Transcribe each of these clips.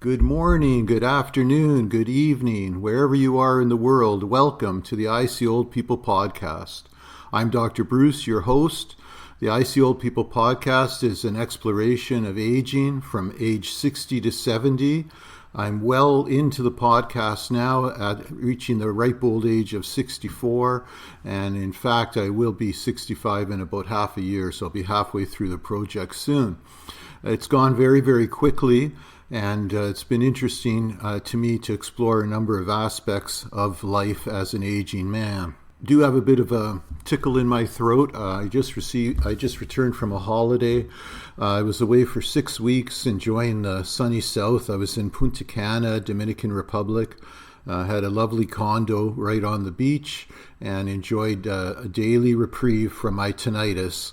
Good morning, good afternoon, good evening, wherever you are in the world. Welcome to the I See Old People podcast. I'm Dr. Bruce, your host. The I See Old People podcast is an exploration of aging from age 60 to 70. I'm well into the podcast now, at reaching the ripe old age of 64, and in fact I will be 65 in about half a year, so I'll be halfway through the project soon. It's gone very, very quickly, and it's been interesting to me to explore a number of aspects of life as an aging man. Do have a bit of a tickle in my throat. I just returned from a holiday. I was away for 6 weeks enjoying the sunny south. I was in Punta Cana, Dominican Republic. Had a lovely condo right on the beach and enjoyed a daily reprieve from my tinnitus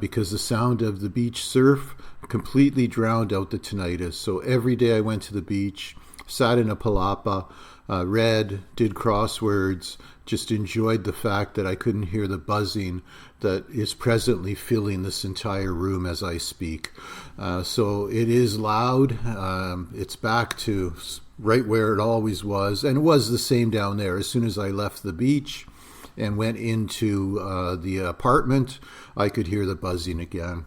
because the sound of the beach surf completely drowned out the tinnitus. So every day I went to the beach, sat in a palapa, read, did crosswords, just enjoyed the fact that I couldn't hear the buzzing that is presently filling this entire room as I speak. So it is loud. It's back to right where it always was. And it was the same down there. As soon as I left the beach and went into the apartment, I could hear the buzzing again.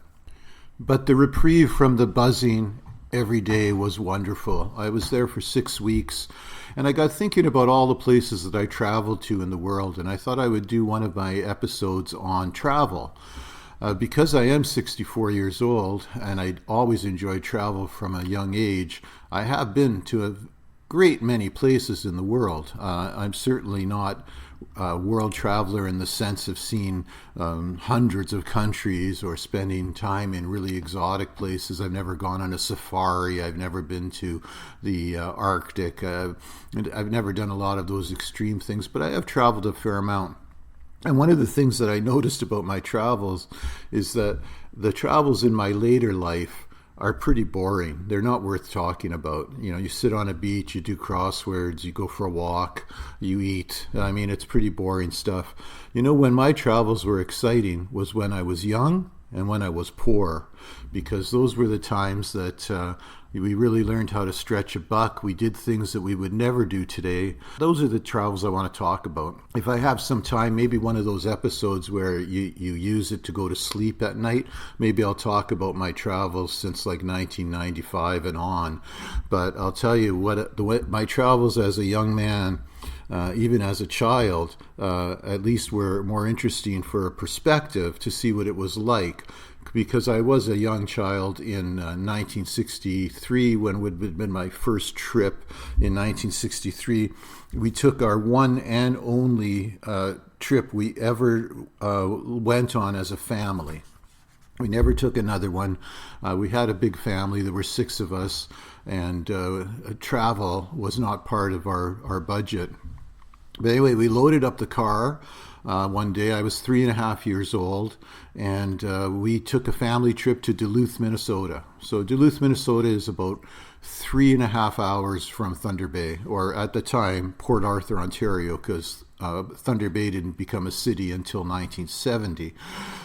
But the reprieve from the buzzing every day was wonderful. I was there for 6 weeks, and I got thinking about all the places that I traveled to in the world, and I thought I would do one of my episodes on travel. Because I am 64 years old, and I always enjoyed travel from a young age, I have been to a great many places in the world. I'm certainly not a world traveler in the sense of seeing hundreds of countries or spending time in really exotic places. I've never gone on a safari. I've never been to the Arctic. I've never done a lot of those extreme things, but I have traveled a fair amount. And one of the things that I noticed about my travels is that the travels in my later life are pretty boring. They're not worth talking about. You know, you sit on a beach, you do crosswords, you go for a walk, you eat. I mean, it's pretty boring stuff. You know, when my travels were exciting was when I was young and when I was poor, because those were the times that we really learned how to stretch a buck. We did things that we would never do today. Those are the travels I want to talk about. If I have some time, maybe one of those episodes where you use it to go to sleep at night, maybe I'll talk about my travels since like 1995 and on. But I'll tell you what my travels as a young man, even as a child, at least were more interesting for a perspective to see what it was like. Because I was a young child in 1963, when it would have been my first trip in 1963. We took our one and only trip we ever went on as a family. We never took another one. We had a big family. There were 6 of us, and travel was not part of our budget. But anyway, we loaded up the car. One day, I was 3.5 years old, and we took a family trip to Duluth, Minnesota. So Duluth, Minnesota is about 3.5 hours from Thunder Bay, or at the time, Port Arthur, Ontario, because Thunder Bay didn't become a city until 1970.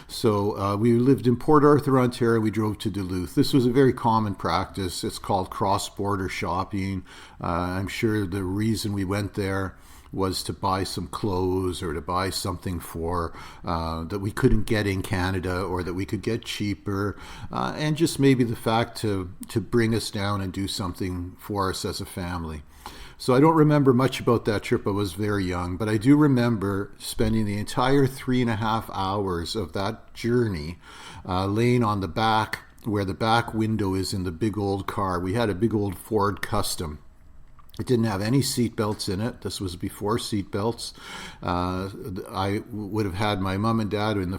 So we lived in Port Arthur, Ontario. We drove to Duluth. This was a very common practice. It's called cross-border shopping. I'm sure the reason we went there was to buy some clothes or to buy something for that we couldn't get in Canada, or that we could get cheaper, and just maybe the fact to bring us down and do something for us as a family. So I don't remember much about that trip. I was very young, but I do remember spending the entire 3.5 hours of that journey laying on the back, where the back window is in the big old car. We had a big old Ford Custom. It didn't have any seat belts in it. This was before seat belts. I would have had my mom and dad in the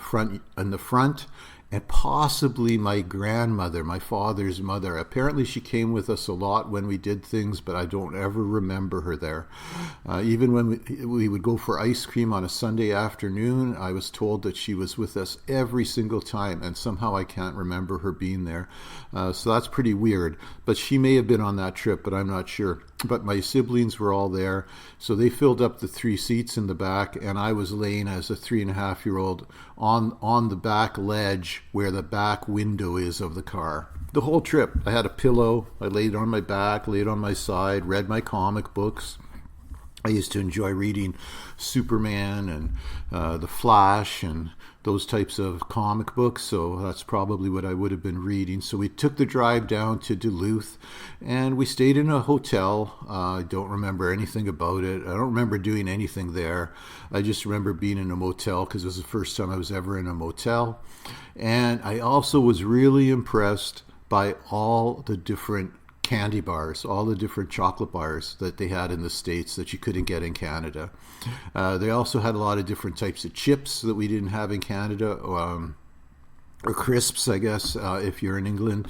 front, and possibly my grandmother, my father's mother. Apparently she came with us a lot when we did things, but I don't ever remember her there. Even when we would go for ice cream on a Sunday afternoon, I was told that she was with us every single time, and somehow I can't remember her being there. So that's pretty weird. But she may have been on that trip, but I'm not sure. But my siblings were all there, so they filled up the 3 seats in the back, and I was laying as a 3.5-year-old on the back ledge where the back window is of the car. The whole trip. I had a pillow. I laid on my back, laid on my side, read my comic books. I used to enjoy reading Superman and The Flash and those types of comic books, so that's probably what I would have been reading. So we took the drive down to Duluth, and we stayed in a hotel. I don't remember anything about it. I don't remember doing anything there. I just remember being in a motel because it was the first time I was ever in a motel. And I also was really impressed by all the different candy bars, all the different chocolate bars that they had in the States that you couldn't get in Canada. They also had a lot of different types of chips that we didn't have in Canada, or crisps, I guess, if you're in England.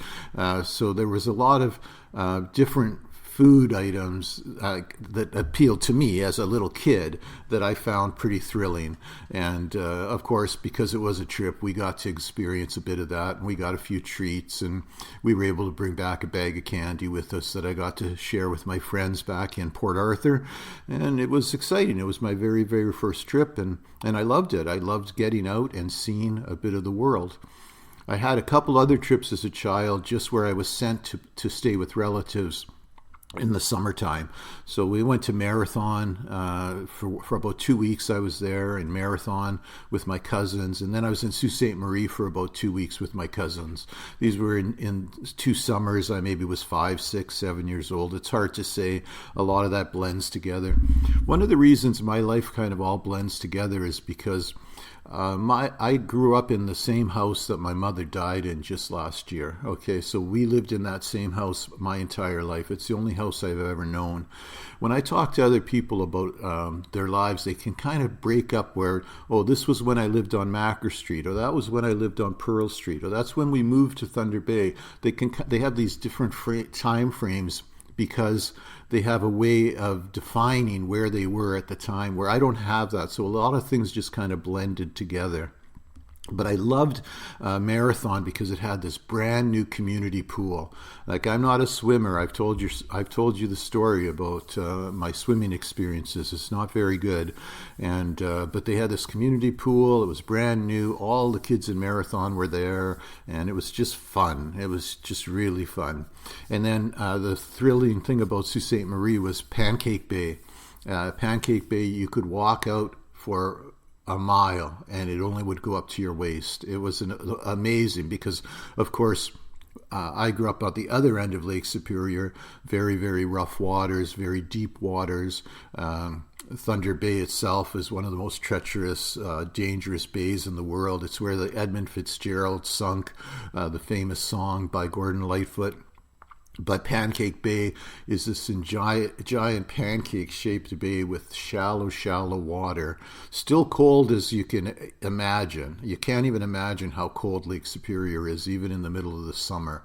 So there was a lot of different food items that appealed to me as a little kid that I found pretty thrilling. And of course, because it was a trip, we got to experience a bit of that, and we got a few treats, and we were able to bring back a bag of candy with us that I got to share with my friends back in Port Arthur. And it was exciting. It was my very, very first trip, and I loved it. I loved getting out and seeing a bit of the world. I had a couple other trips as a child just where I was sent to stay with relatives in the summertime. So we went to Marathon for about 2 weeks. I was there in Marathon with my cousins, and then I was in Sault Ste. Marie for about 2 weeks with my cousins. These were in 2 summers. I maybe was 5, 6, 7 years old. It's hard to say. A lot of that blends together. One of the reasons my life kind of all blends together is because I grew up in the same house that my mother died in just last year. Okay, so we lived in that same house my entire life. It's the only house I've ever known. When I talk to other people about their lives, they can kind of break up where, oh, this was when I lived on Macker Street, or that was when I lived on Pearl Street, or that's when we moved to Thunder Bay. They have these different time frames because they have a way of defining where they were at the time, where I don't have that. So a lot of things just kind of blended together. But I loved Marathon because it had this brand new community pool. Like, I'm not a swimmer. I've told you the story about my swimming experiences. It's not very good, and but they had this community pool. It was brand new. All the kids in Marathon were there, and it was just fun. It was just really fun. And then the thrilling thing about Sault Ste. Marie was Pancake Bay. Pancake Bay, you could walk out for a mile and it only would go up to your waist. It was amazing because, of course, I grew up at the other end of Lake Superior, very, very rough waters, very deep waters. Thunder Bay itself is one of the most treacherous, dangerous bays in the world. It's where the Edmund Fitzgerald sunk the famous song by Gordon Lightfoot. But Pancake Bay is this giant pancake-shaped bay with shallow, shallow water. Still cold as you can imagine. You can't even imagine how cold Lake Superior is, even in the middle of the summer.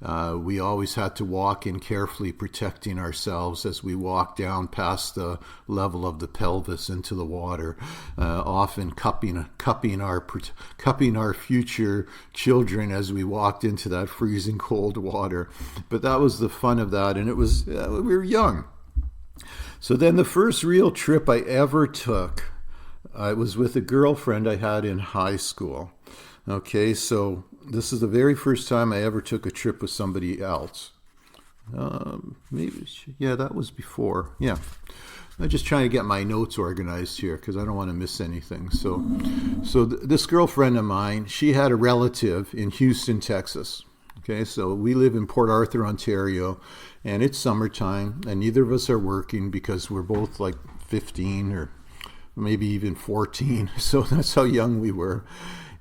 We always had to walk in carefully, protecting ourselves as we walked down past the level of the pelvis into the water, often cupping our future children as we walked into that freezing cold water. But that was the fun of that, and it was we were young. So then the first real trip I ever took, I was with a girlfriend I had in high school. Okay, so this is the very first time I ever took a trip with somebody else. That was before. Yeah, I'm just trying to get my notes organized here because I don't want to miss anything. So this girlfriend of mine, she had a relative in Houston, Texas. Okay, so we live in Port Arthur, Ontario, and it's summertime, and neither of us are working because we're both like 15 or maybe even 14. So that's how young we were.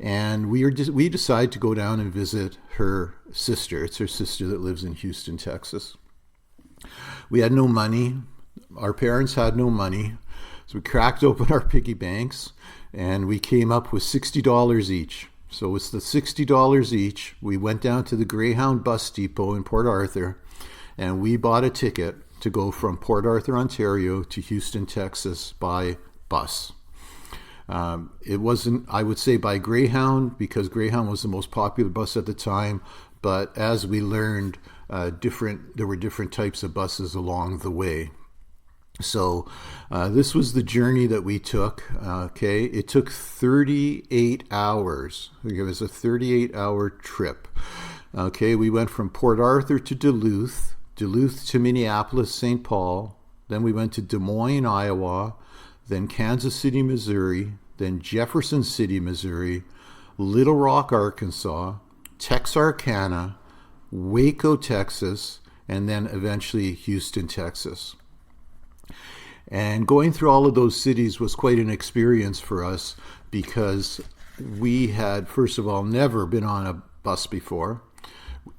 And we decided to go down and visit her sister. It's her sister that lives in Houston, Texas. We had no money. Our parents had no money. So we cracked open our piggy banks, and we came up with $60 each. So it's the $60 each. We went down to the Greyhound bus depot in Port Arthur, and we bought a ticket to go from Port Arthur, Ontario to Houston, Texas by bus. It wasn't, I would say, by Greyhound, because Greyhound was the most popular bus at the time. But as we learned, there were different types of buses along the way. So this was the journey that we took. Okay, it took 38 hours. It was a 38-hour trip. Okay, we went from Port Arthur to Duluth, Duluth to Minneapolis, St. Paul. Then we went to Des Moines, Iowa, then Kansas City, Missouri, then Jefferson City, Missouri, Little Rock, Arkansas, Texarkana, Waco, Texas, and then eventually Houston, Texas. And going through all of those cities was quite an experience for us because we had, first of all, never been on a bus before.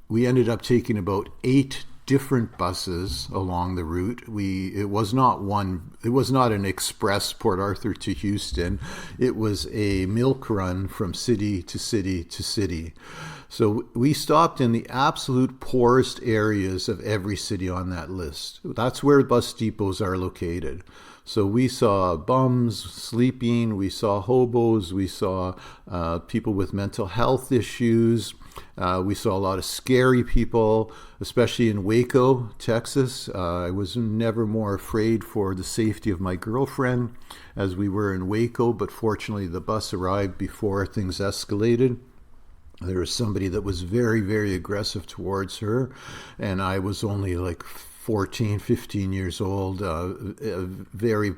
We ended up taking about 8 different buses along the route. It was not an express Port Arthur to Houston. It was a milk run from city to city to city. So we stopped in the absolute poorest areas of every city on that list. That's where bus depots are located. So we saw bums sleeping, we saw hobos, we saw people with mental health issues. We saw a lot of scary people, especially in Waco, Texas. I was never more afraid for the safety of my girlfriend as we were in Waco, but fortunately the bus arrived before things escalated. There was somebody that was very, very aggressive towards her, and I was only like 14, 15 years old, very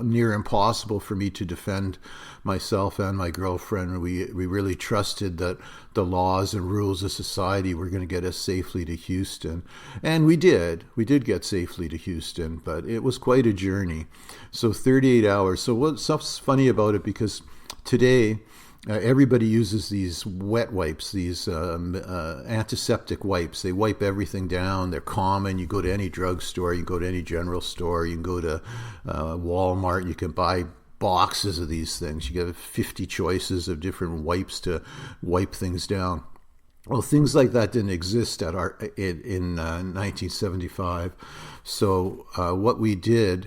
near impossible for me to defend myself and my girlfriend. We really trusted that the laws and rules of society were going to get us safely to Houston. And we did. We did get safely to Houston, but it was quite a journey. So 38 hours. So what's funny about it, because today, everybody uses these wet wipes, these antiseptic wipes. They wipe everything down. They're common. You go to any drugstore, you can go to any general store, you can go to Walmart, you can buy boxes of these things. You get 50 choices of different wipes to wipe things down. Well, things like that didn't exist in 1975. So what we did,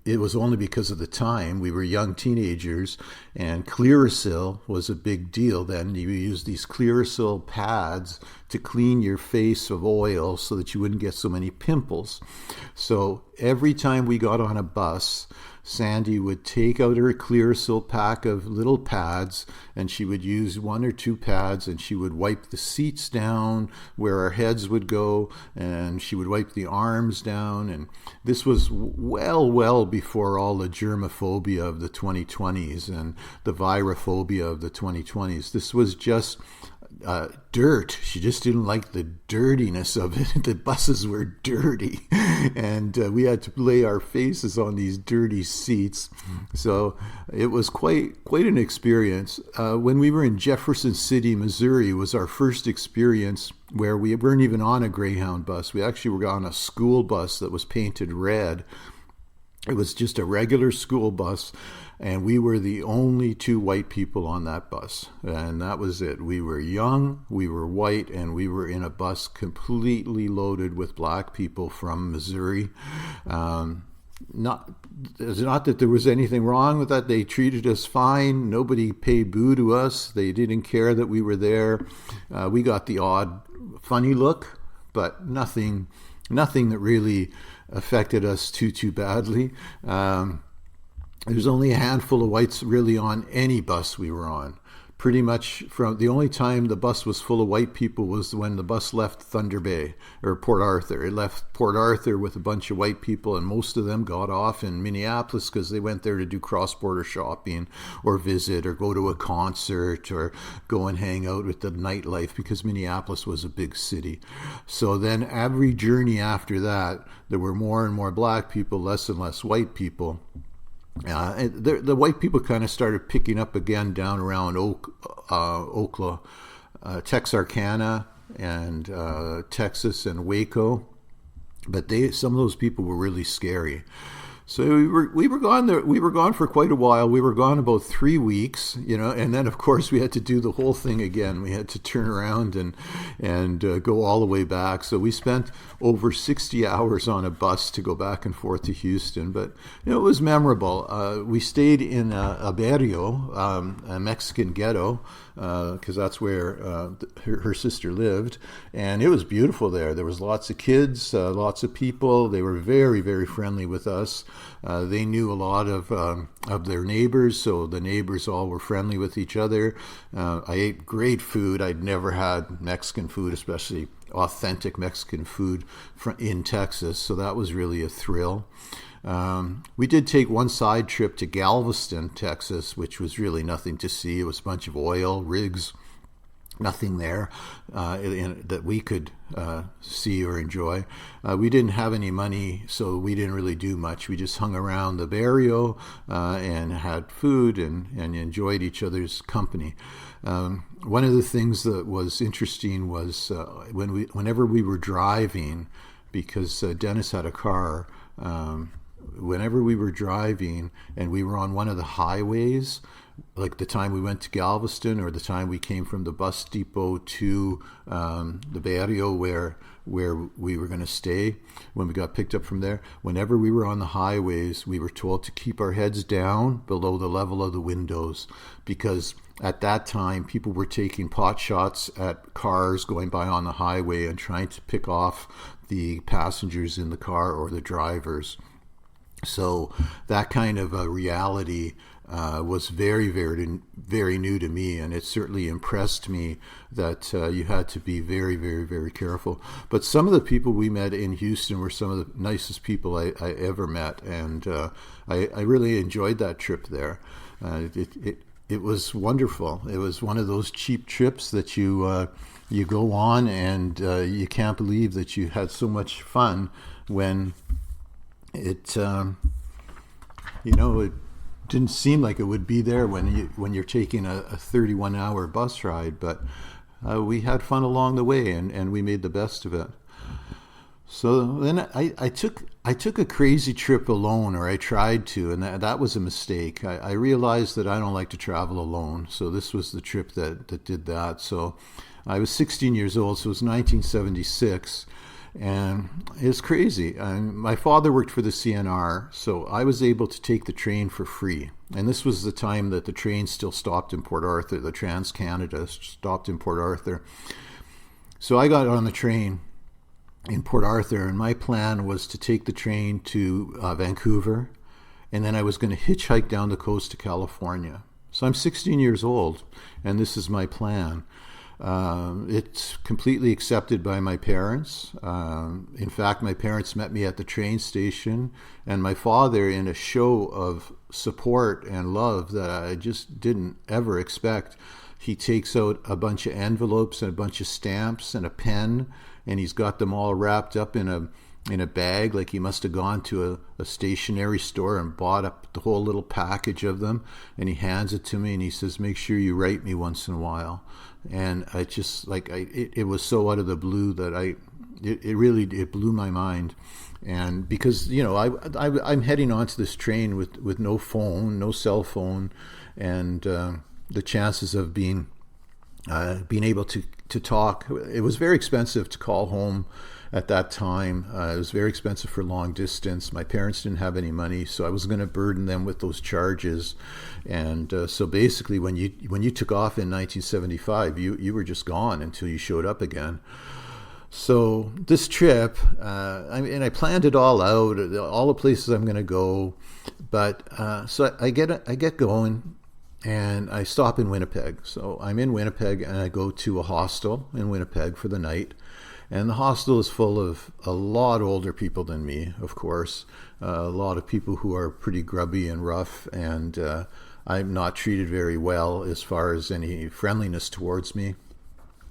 it was only because of the time. We were young teenagers, and Clearasil was a big deal then. You used these Clearasil pads to clean your face of oil so that you wouldn't get so many pimples. So every time we got on a bus, Sandy would take out her Clearasil pack of little pads, and she would use 1 or 2 pads, and she would wipe the seats down where our heads would go, and she would wipe the arms down. And this was well before all the germophobia of the 2020s and the virophobia of the 2020s. This was just dirt. She just didn't like the dirtiness of it. The buses were dirty, and we had to lay our faces on these dirty seats. So it was quite an experience. When we were in Jefferson City, Missouri, was our first experience where we weren't even on a Greyhound bus. We actually were on a school bus that was painted red. It was just a regular school bus, and we were the only 2 white people on that bus. And that was it. We were young, we were white, and we were in a bus completely loaded with black people from Missouri. Not that there was anything wrong with that. They treated us fine. Nobody paid boo to us. They didn't care that we were there. We got the odd funny look, but nothing that really affected us too badly. There's only a handful of whites really on any bus we were on. Pretty much from the only time the bus was full of white people was when the bus left Thunder Bay or Port Arthur. It left Port Arthur with a bunch of white people, and most of them got off in Minneapolis because they went there to do cross-border shopping or visit or go to a concert or go and hang out with the nightlife, because Minneapolis was a big city. So then every journey after that, there were more and more black people, less and less white people. The white people kind of started picking up again down around Texarkana and Texas and Waco, but some of those people were really scary. So we were gone there. We were gone for quite a while. We were gone about 3 weeks, and then of course we had to do the whole thing again. We had to turn around and go all the way back. So we spent over 60 hours on a bus to go back and forth to Houston. But it was memorable. We stayed in a barrio, a Mexican ghetto, because that's where her sister lived. And it was beautiful there. There was lots of kids, lots of people. They were very, very friendly with us. They knew a lot of their neighbors, so the neighbors all were friendly with each other. I ate great food. I'd never had Mexican food, especially authentic Mexican food in Texas, so that was really a thrill. We did take one side trip to Galveston, Texas, which was really nothing to see. It was a bunch of oil rigs, nothing there that we could see or enjoy. We didn't have any money, so we didn't really do much. We just hung around the barrio and had food and enjoyed each other's company. One of the things that was interesting was whenever we were driving, because Dennis had a car, whenever we were driving and we were on one of the highways, like the time we went to Galveston or the time we came from the bus depot to the barrio where we were going to stay when we got picked up from there, whenever we were on the highways, we were told to keep our heads down below the level of the windows, because at that time people were taking pot shots at cars going by on the highway and trying to pick off the passengers in the car or the drivers. So that kind of a reality was very, very, very new to me, and it certainly impressed me that you had to be very, very, very careful. But some of the people we met in Houston were some of the nicest people I ever met, and I really enjoyed that trip there. It was wonderful. It was one of those cheap trips that you go on and you can't believe that you had so much fun when it it didn't seem like it would be there when you're taking a 31-hour bus ride, but we had fun along the way and we made the best of it. So then I took a crazy trip alone, or I tried to, and that was a mistake. I realized that I don't like to travel alone, so this was the trip that did that. So I was 16 years old, so it was 1976. And it's crazy. My father worked for the CNR, so I was able to take the train for free. And this was the time that the train still stopped in Port Arthur. The Trans-Canada stopped in Port Arthur. So I got on the train in Port Arthur, and my plan was to take the train to Vancouver, and then I was going to hitchhike down the coast to California. So I'm 16 years old, and this is my plan. It's completely accepted by my parents. In fact, my parents met me at the train station, and my father, in a show of support and love that I just didn't ever expect, he takes out a bunch of envelopes and a bunch of stamps and a pen, and he's got them all wrapped up in a bag, like he must have gone to a stationery store and bought up the whole little package of them, and he hands it to me and he says, "Make sure you write me once in a while." And I just it was so out of the blue that it really blew my mind. And because I'm heading onto this train with no phone, no cell phone, and the chances of being able to talk, it was very expensive to call home at that time. It was very expensive for long distance. My parents didn't have any money, so I was going to burden them with those charges. And so basically, when you took off in 1975, you were just gone until you showed up again. So this trip, I planned it all out, all the places I'm going to go. But so I get going, and I stop in Winnipeg. So I'm in Winnipeg, and I go to a hostel in Winnipeg for the night. And the hostel is full of a lot older people than me, of course, a lot of people who are pretty grubby and rough, and I'm not treated very well as far as any friendliness towards me.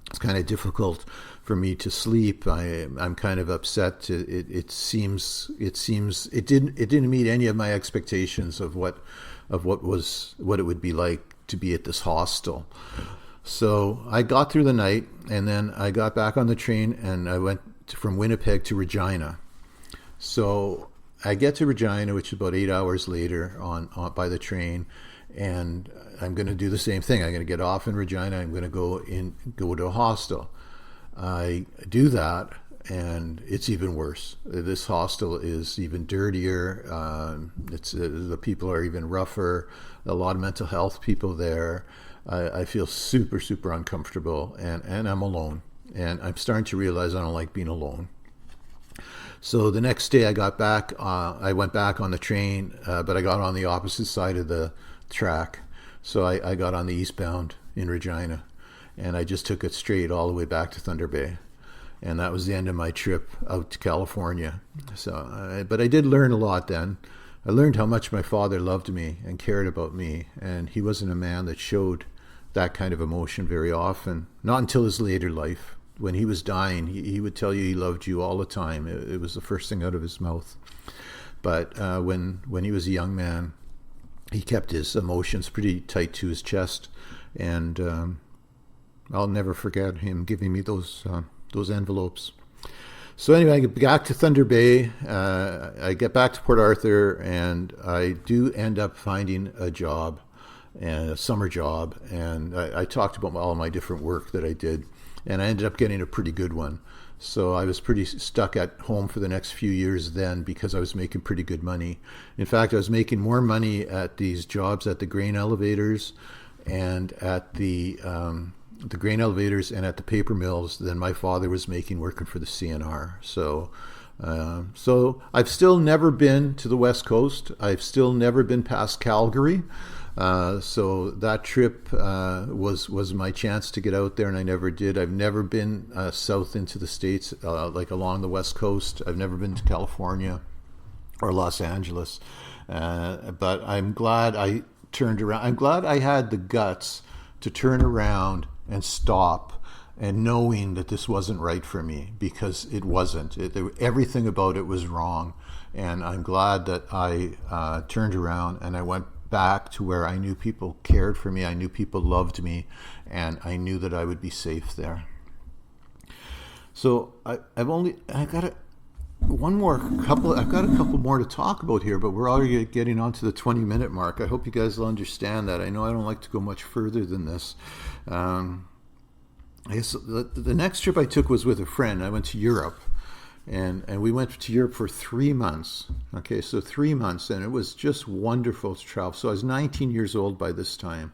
It's kind of difficult for me to sleep. I'm kind of upset. It didn't meet any of my expectations of what it would be like to be at this hostel. So I got through the night, and then I got back on the train, and I went from Winnipeg to Regina. So I get to Regina, which is about 8 hours later on by the train, and I'm going to do the same thing. I'm going to get off in Regina. I'm going to go to a hostel. I do that, and it's even worse. This hostel is even dirtier. The people are even rougher. A lot of mental health people there. I feel super, super uncomfortable, and I'm alone. And I'm starting to realize I don't like being alone. So the next day I got back, I went back on the train, but I got on the opposite side of the track. So I got on the eastbound in Regina, and I just took it straight all the way back to Thunder Bay. And that was the end of my trip out to California. So, but I did learn a lot then. I learned how much my father loved me and cared about me, and he wasn't a man that showed that kind of emotion very often, not until his later life. When he was dying, he would tell you he loved you all the time. It was the first thing out of his mouth. But when he was a young man, he kept his emotions pretty tight to his chest, and I'll never forget him giving me those envelopes. So anyway, I get back to Thunder Bay. I get back to Port Arthur, and I do end up finding a job, a summer job. And I talked about all my different work that I did, and I ended up getting a pretty good one. So I was pretty stuck at home for the next few years then, because I was making pretty good money. In fact, I was making more money at these jobs at the grain elevators and at the grain elevators and at the paper mills than my father was making working for the CNR. So I've still never been to the West Coast. I've still never been past Calgary. So that trip was my chance to get out there, and I never did. I've never been south into the States, like along the West Coast. I've never been to California or Los Angeles. But I'm glad I turned around. I'm glad I had the guts to turn around and stop, and knowing that this wasn't right for me, because it wasn't. Everything about it was wrong. And I'm glad that I turned around and I went back to where I knew people cared for me, I knew people loved me, and I knew that I would be safe there. So I've got a couple more to talk about here, but we're already getting on to the 20-minute mark. I hope you guys will understand that. I know I don't like to go much further than this. I guess the next trip I took was with a friend. I went to Europe, and we went to Europe for 3 months. Okay, so 3 months, and it was just wonderful to travel. So I was 19 years old by this time,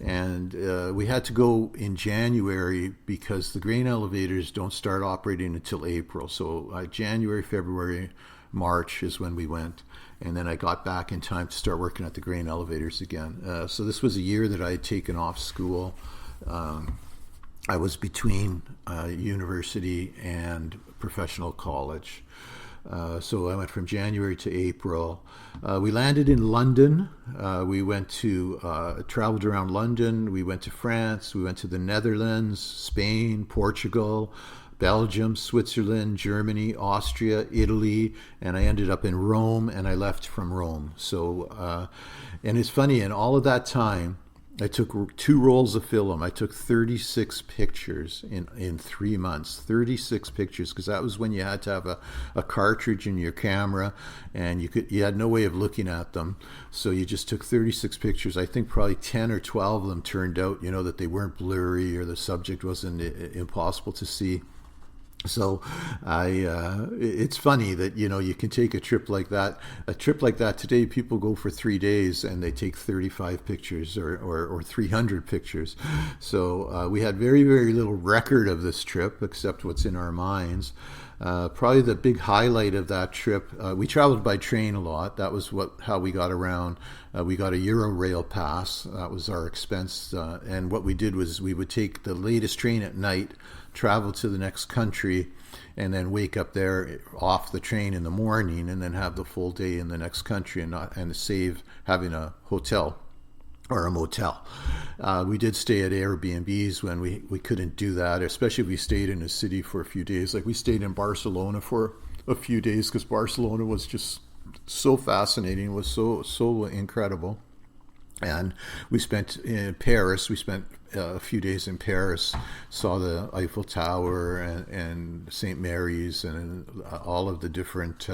and we had to go in January because the grain elevators don't start operating until April. So January, February, March is when we went, and then I got back in time to start working at the grain elevators again. So this was a year that I had taken off school. I was between university and professional college. So I went from January to April. We landed in London. We traveled around London. We went to France. We went to the Netherlands, Spain, Portugal, Belgium, Switzerland, Germany, Austria, Italy, and I ended up in Rome, and I left from Rome. So, and it's funny, in all of that time, I took 2 rolls of film. I took 36 pictures in 3 months. 36 pictures, because that was when you had to have a cartridge in your camera, and you had no way of looking at them. So you just took 36 pictures. I think probably 10 or 12 of them turned out, that they weren't blurry or the subject wasn't impossible to see. So it's funny that, you can take a trip like that. A trip like that today, people go for 3 days and they take 35 pictures or 300 pictures. So we had very, very little record of this trip except what's in our minds. Probably the big highlight of that trip, we traveled by train a lot. That was how we got around. We got a Euro-Rail pass. That was our expense. And what we did was we would take the latest train at night, travel to the next country, and then wake up there off the train in the morning, and then have the full day in the next country, and save having a hotel or a motel. We did stay at Airbnbs when we couldn't do that, especially if we stayed in a city for a few days. Like we stayed in Barcelona for a few days because Barcelona was just so fascinating. It was so incredible. And we spent in Paris. We spent a few days in Paris, saw the Eiffel Tower and St. Mary's and all of the different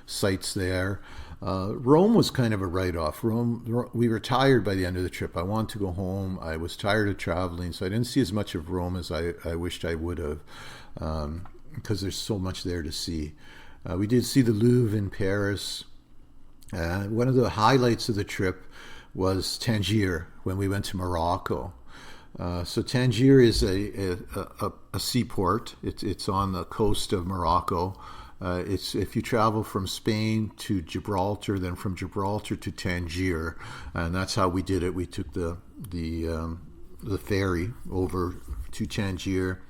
sites there. Rome was kind of a write-off. Rome, we were tired by the end of the trip. I wanted to go home. I was tired of traveling, so I didn't see as much of Rome as I wished I would have, because there's so much there to see. We did see the Louvre in Paris. One of the highlights of the trip was Tangier, when we went to Morocco. So Tangier is a seaport. It's on the coast of Morocco. It's if you travel from Spain to Gibraltar, then from Gibraltar to Tangier, and that's how we did it. We took the ferry over to Tangier.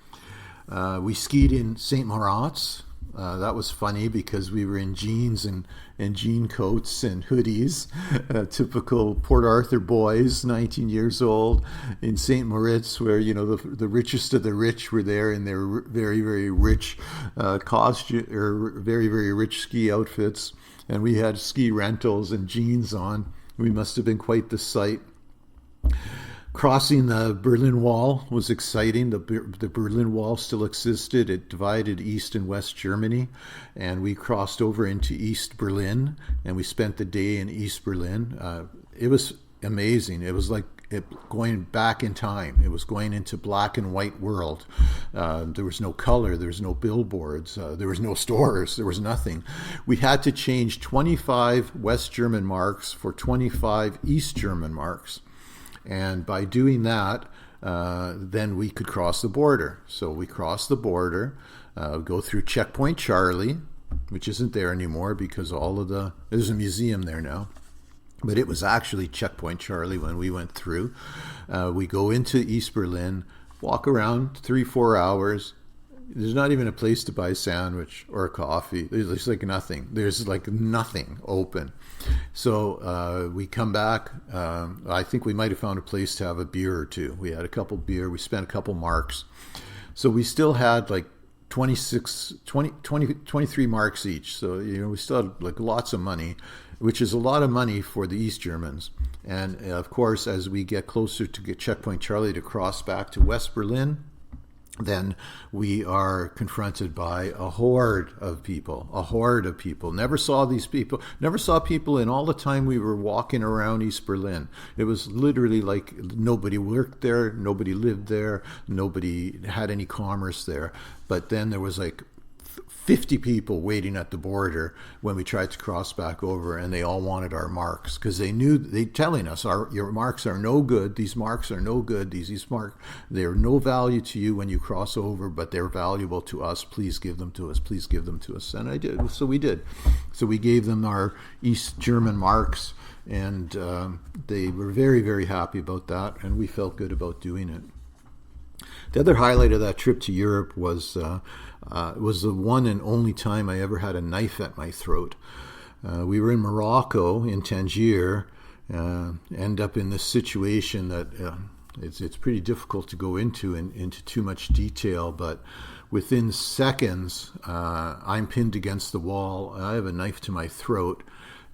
We skied in St. Moritz. That was funny because we were in jeans and jean coats and hoodies, typical Port Arthur boys, 19 years old, in St. Moritz, where the richest of the rich were there in their very, very rich costume or very, very rich ski outfits, and we had ski rentals and jeans on. We must have been quite the sight. Crossing the Berlin Wall was exciting. The Berlin Wall still existed. It divided East and West Germany, and we crossed over into East Berlin, and we spent the day in East Berlin. It was amazing. It was like going back in time. It was going into black and white world. There was no color. There was no billboards. There was no stores. There was nothing. We had to change 25 West German marks for 25 East German marks. And by doing that, then we could cross the border. So we crossed the border, go through Checkpoint Charlie, which isn't there anymore because there's a museum there now. But it was actually Checkpoint Charlie when we went through. We go into East Berlin, walk around 3-4 hours. There's not even a place to buy a sandwich or a coffee. There's like nothing. There's like nothing open. So we come back. I think we might have found a place to have a beer or two. We had a couple beer. We spent a couple marks. So we still had like 23 marks each. So, we still had like lots of money, which is a lot of money for the East Germans. And of course, as we get closer to get Checkpoint Charlie to cross back to West Berlin, then we are confronted by a horde of people. Never saw these people, never saw people in all the time we were walking around East Berlin. It was literally like nobody worked there, nobody lived there, nobody had any commerce there. But then there was like 50 people waiting at the border when we tried to cross back over, and they all wanted our marks because they knew they telling us your marks are no good. These marks are no good. These marks, they're no value to you when you cross over, but they're valuable to us. Please give them to us. Please give them to us. And I did. So we did. So we gave them our East German marks, and they were very, very happy about that, and we felt good about doing it. The other highlight of that trip to Europe was the one and only time I ever had a knife at my throat. We were in Morocco, in Tangier, end up in this situation that it's pretty difficult to go into too much detail, but within seconds, I'm pinned against the wall. I have a knife to my throat,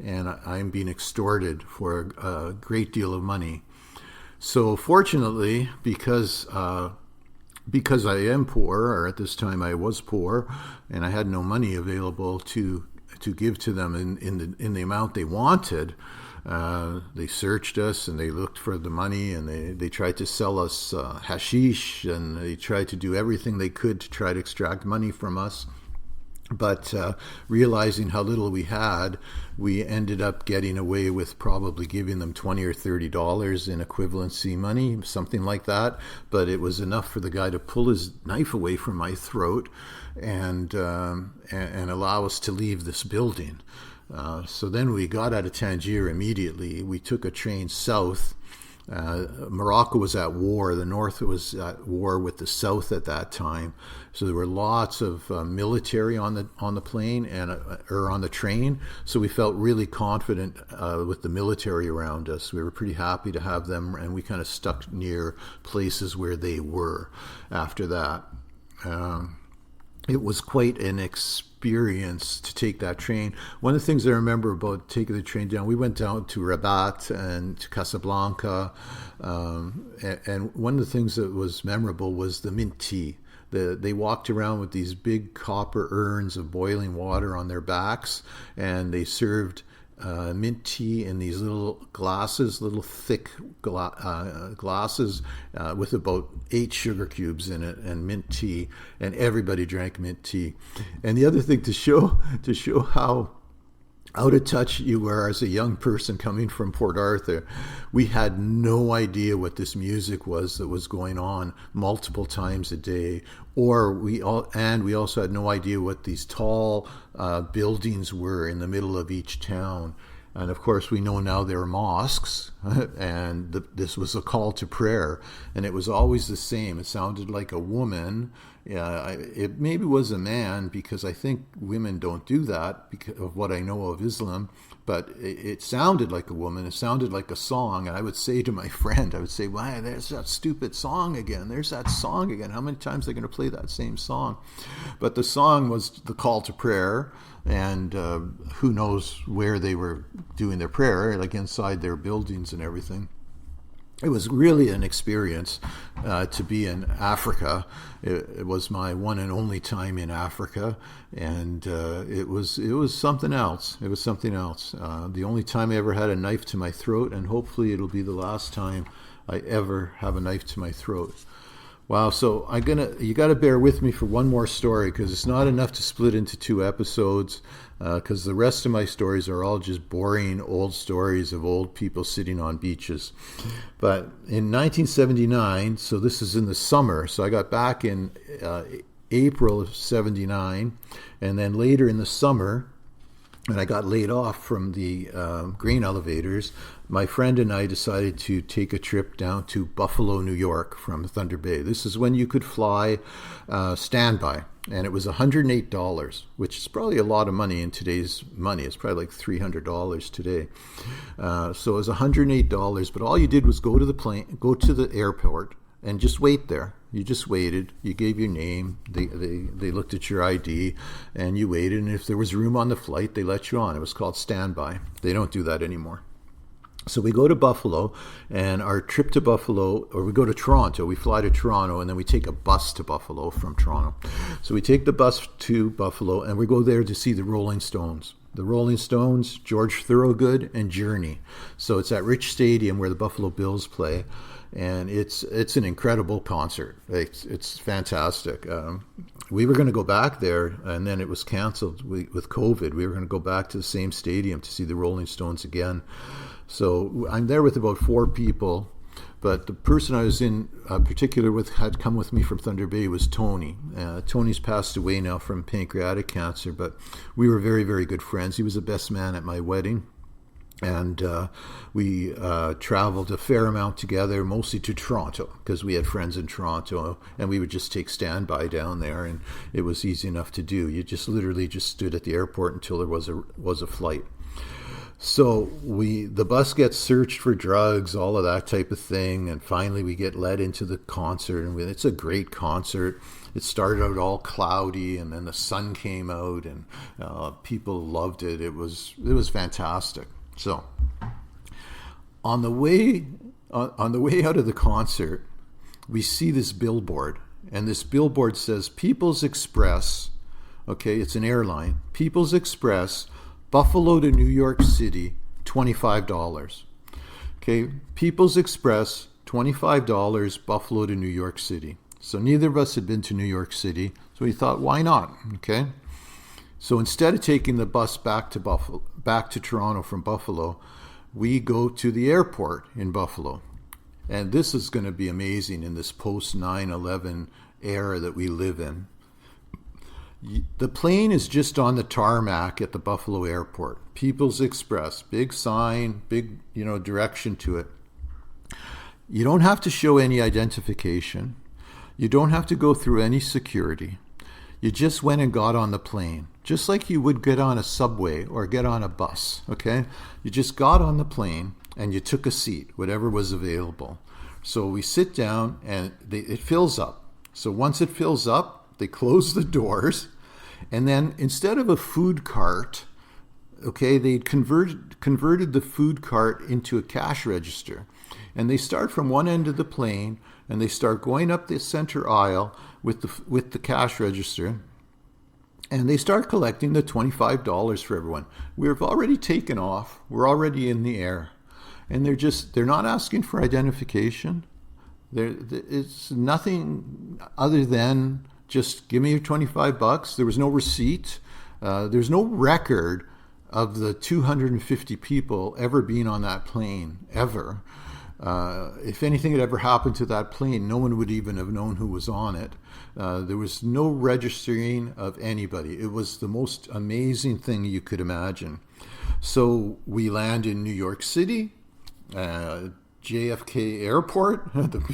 and I'm being extorted for a great deal of money. So fortunately, because I am poor, or at this time I was poor, and I had no money available to give to them in the amount they wanted, they searched us and they looked for the money, and they tried to sell us hashish, and they tried to do everything they could to try to extract money from us. But realizing how little we had, we ended up getting away with probably giving them $20 or $30 in equivalency money, something like that. But it was enough for the guy to pull his knife away from my throat and allow us to leave this building. So then we got out of Tangier immediately. We took a train south. Morocco was at war. The north was at war with the south at that time, so there were lots of military on the plane or on the train. So we felt really confident with the military around us. We were pretty happy to have them, and we kind of stuck near places where they were. After that, it was quite an experience to take that train. One of the things I remember about taking the train down, we went down to Rabat and to Casablanca, and one of the things that was memorable was the mint tea. They walked around with these big copper urns of boiling water on their backs, and they served mint tea in these little glasses, little thick glasses with about 8 sugar cubes in it, and mint tea, and everybody drank mint tea. And the other thing to show out of touch you were as a young person coming from Port Arthur. We had no idea what this music was that was going on multiple times a day, we also had no idea what these tall buildings were in the middle of each town. And of course, we know now they're mosques, and this was a call to prayer, and it was always the same. It sounded like a woman. It maybe was a man, because I think women don't do that because of what I know of Islam, but it sounded like a woman. It sounded like a song. And I would say to my friend, why, there's that stupid song again. There's that song again. How many times are they going to play that same song? But the song was the call to prayer. And who knows where they were doing their prayer, like inside their buildings and everything. It was really an experience to be in Africa. It was my one and only time in Africa, and it was something else. It was something else. The only time I ever had a knife to my throat, and hopefully it'll be the last time I ever have a knife to my throat. Wow, so you got to bear with me for one more story, because it's not enough to split into 2 episodes, because the rest of my stories are all just boring old stories of old people sitting on beaches. But in 1979, so this is in the summer, so I got back in April of 79, and then later in the summer, and I got laid off from the grain elevators, my friend and I decided to take a trip down to Buffalo, New York from Thunder Bay. This is when you could fly standby, and it was $108, which is probably a lot of money in today's money. It's probably like $300 today. So it was $108, but all you did was go to the airport, and just wait there. You just waited. You gave your name. They looked at your ID, and you waited. And if there was room on the flight, they let you on. It was called standby. They don't do that anymore. So we go to Buffalo, and our trip to Buffalo, or we go to Toronto. We fly to Toronto, and then we take a bus to Buffalo from Toronto. So we take the bus to Buffalo, and we go there to see the Rolling Stones. The Rolling Stones, George Thorogood, and Journey. So it's at Rich Stadium where the Buffalo Bills play. And it's an incredible concert. It's fantastic. We were going to go back there, and then it was canceled with COVID. We were going to go back to the same stadium to see the Rolling Stones again. So I'm there with about 4 people, but the person I was in particular with had come with me from Thunder Bay was Tony. Tony's passed away now from pancreatic cancer, but we were very, very good friends. He was the best man at my wedding. And we traveled a fair amount together, mostly to Toronto, because we had friends in Toronto, and we would just take standby down there, and it was easy enough to do. You just literally just stood at the airport until there was a flight. So the bus gets searched for drugs, all of that type of thing, and finally we get led into the concert, and it's a great concert. It started out all cloudy, and then the sun came out, and people loved it. It was fantastic. So, on the way out of the concert, we see this billboard, and this billboard says People's Express. Okay, it's an airline. People's Express, Buffalo to New York City, $25. Okay, People's Express, $25, Buffalo to New York City. So neither of us had been to New York City, so we thought, why not? Okay. So instead of taking the bus back to Toronto from Buffalo, we go to the airport in Buffalo. And this is going to be amazing in this post 9/11 era that we live in. The plane is just on the tarmac at the Buffalo airport. People's Express, big sign, big, direction to it. You don't have to show any identification. You don't have to go through any security. You just went and got on the plane, just like you would get on a subway or get on a bus, okay? You just got on the plane and you took a seat, whatever was available. So we sit down and it fills up. So once it fills up, they close the doors, and then instead of a food cart, okay, they converted the food cart into a cash register. And they start from one end of the plane, and they start going up the center aisle with the cash register, and they start collecting the $25 for everyone. We've already taken off. We're already in the air. And they're not asking for identification. It's nothing other than just give me your $25. There was no receipt. There's no record of the 250 people ever being on that plane, ever, if anything had ever happened to that plane, no one would even have known who was on it. There was no registering of anybody. It was the most amazing thing you could imagine. So we land in New York City, JFK Airport,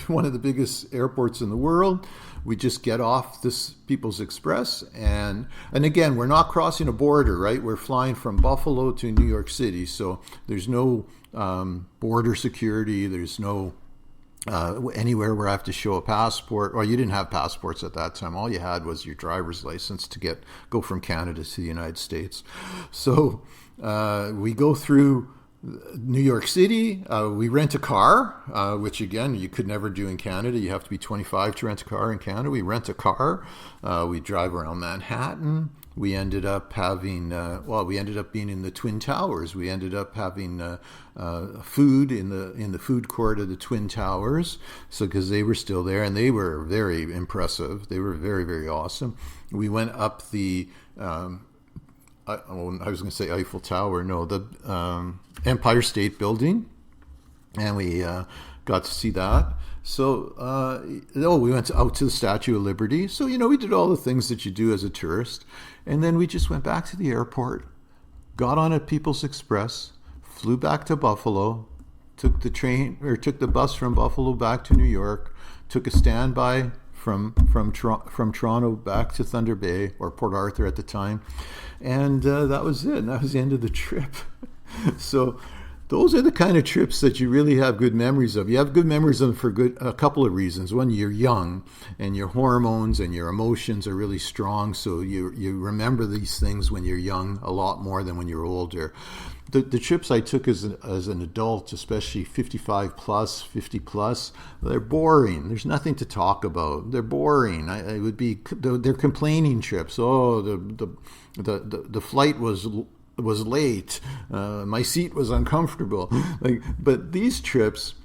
one of the biggest airports in the world. We just get off this People's Express, and again, we're not crossing a border, right? We're flying from Buffalo to New York City, so there's no border security. There's no anywhere where I have to show a passport. Well, you didn't have passports at that time. All you had was your driver's license to go from Canada to the United States. So we go through New York City. We rent a car, which again you could never do in Canada. You have to be 25 to rent a car in Canada. We rent a car. We drive around Manhattan. We ended up having, we ended up being in the Twin Towers. We ended up having food in the food court of the Twin Towers. So because they were still there, and they were very impressive. They were very, very awesome. We went up the I was going to say Eiffel Tower. No, the Empire State Building, and we got to see that. So, we went out to the Statue of Liberty. So, we did all the things that you do as a tourist. And then we just went back to the airport, got on a People's Express, flew back to Buffalo, took the bus from Buffalo back to New York, took a standby from Toronto back to Thunder Bay, or Port Arthur at the time. And that was it. And that was the end of the trip. So those are the kind of trips that you really have good memories of. You have good memories of them for a couple of reasons. One, you're young and your hormones and your emotions are really strong. So you remember these things when you're young a lot more than when you're older. The trips I took as an adult, especially 55 plus, 50 plus, they're boring. There's nothing to talk about. They're boring. They're complaining trips. Oh, the flight was late. My seat was uncomfortable. But these trips,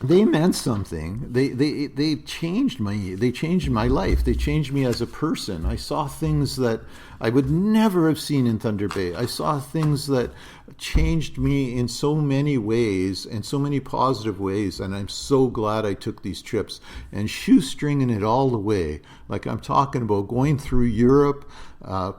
they meant something. They changed my life. They changed me as a person. I saw things that I would never have seen in Thunder Bay. I saw things that changed me in so many ways, in so many positive ways, and I'm so glad I took these trips and shoestringing it all the way. Like I'm talking about going through Europe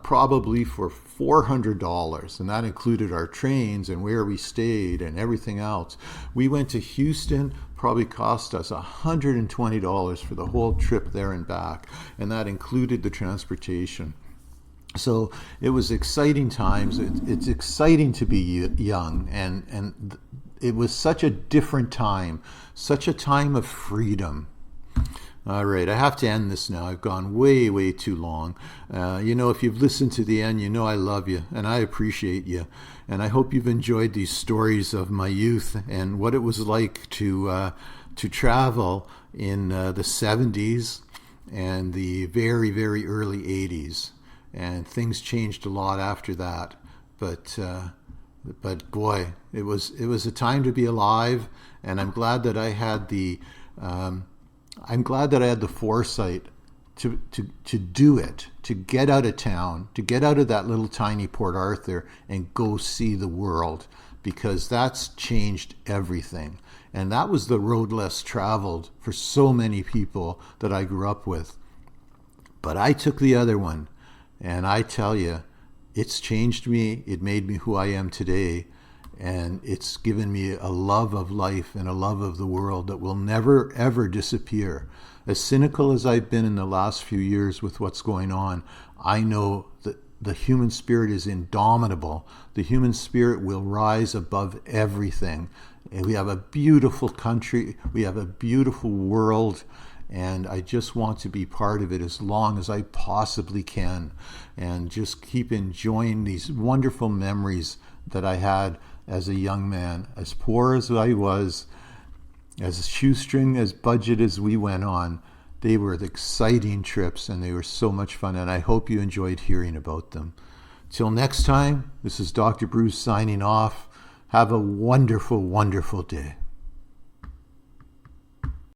probably for $400, and that included our trains and where we stayed and everything else. We went to Houston, probably cost us $120 for the whole trip there and back, and that included the transportation. So it was exciting times. It's exciting to be young, and it was such a different time, such a time of freedom. All right, I have to end this now. I've gone way, way too long. If you've listened to the end, I love you and I appreciate you. And I hope you've enjoyed these stories of my youth and what it was like to travel in the 70s and the very, very early 80s. And things changed a lot after that. But boy, it was a time to be alive. And I'm glad that I had the foresight to do it, to get out of town, to get out of that little tiny Port Arthur and go see the world, because that's changed everything. And that was the road less traveled for so many people that I grew up with. But I took the other one, and I tell you, it's changed me. It made me who I am today. And it's given me a love of life and a love of the world that will never, ever disappear. As cynical as I've been in the last few years with what's going on, I know that the human spirit is indomitable. The human spirit will rise above everything. And we have a beautiful country. We have a beautiful world. And I just want to be part of it as long as I possibly can. And just keep enjoying these wonderful memories that I had as a young man, as poor as I was, as shoestring, as budget as we went on. They were exciting trips and they were so much fun, and I hope you enjoyed hearing about them. Till next time, this is Dr. Bruce signing off. Have a wonderful, wonderful day.